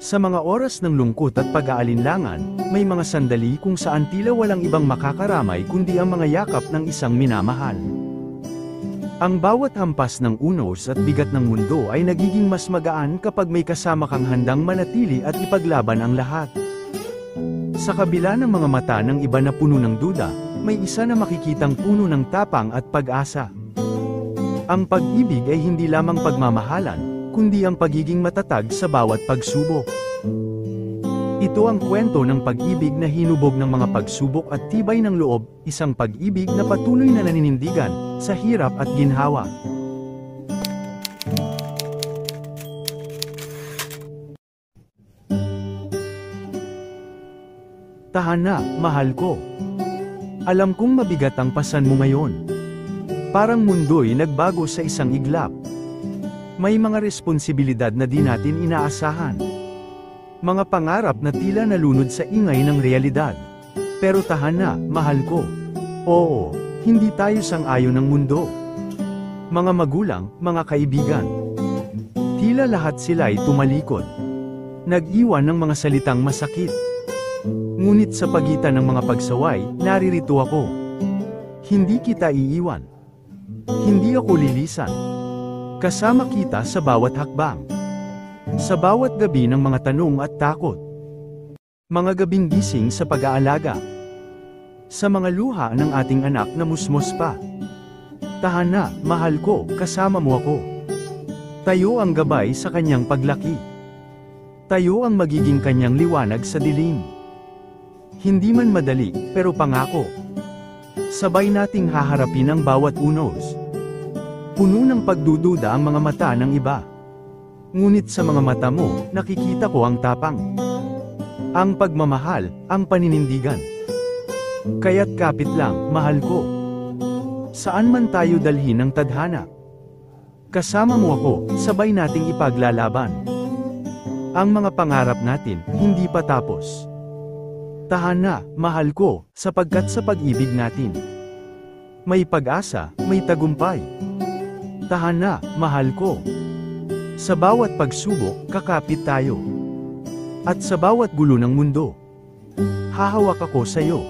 Sa mga oras ng lungkot at pag-aalinlangan, may mga sandali kung saan tila walang ibang makakaramay kundi ang mga yakap ng isang minamahal. Ang bawat hampas ng unos at bigat ng mundo ay nagiging mas magaan kapag may kasama kang handang manatili at ipaglaban ang lahat. Sa kabila ng mga mata ng iba na puno ng duda, may isa na makikitang puno ng tapang at pag-asa. Ang pag-ibig ay hindi lamang pagmamahalan, kundi ang pagiging matatag sa bawat pagsubok. Ito ang kwento ng pag-ibig na hinubog ng mga pagsubok at tibay ng loob, isang pag-ibig na patuloy na naninindigan, sa hirap at ginhawa. Tahana, mahal ko. Alam kong mabigat ang pasan mo ngayon. Parang mundo'y nagbago sa isang iglap. May mga responsibilidad na di natin inaasahan. Mga pangarap na tila nalunod sa ingay ng realidad. Pero tahana, mahal ko. Oo, hindi tayo sang-ayon ng mundo. Mga magulang, mga kaibigan. Tila lahat sila'y tumalikod. Nag-iwan ng mga salitang masakit. Ngunit sa pagitan ng mga pagsaway, naririto ako. Hindi kita iiwan. Hindi ako lilisan. Kasama kita sa bawat hakbang. Sa bawat gabi ng mga tanong at takot. Mga gabing gising sa pag-aalaga. Sa mga luha ng ating anak na musmos pa. Tahana, mahal ko, kasama mo ako. Tayo ang gabay sa kanyang paglaki. Tayo ang magiging kanyang liwanag sa dilim. Hindi man madali, pero pangako. Sabay nating haharapin ang bawat unos. Puno ng pagdududa ang mga mata ng iba. Ngunit sa mga mata mo, nakikita ko ang tapang. Ang pagmamahal, ang paninindigan. Kaya't kapit lang, mahal ko. Saan man tayo dalhin ng tadhana. Kasama mo ako, sabay nating ipaglalaban. Ang mga pangarap natin, hindi pa tapos. Tahana, mahal ko, sapagkat sa pag-ibig natin. May pag-asa, may tagumpay. Tahana, mahal ko. Sa bawat pagsubok, kakapit tayo. At sa bawat gulo ng mundo, hahawak ako sa iyo.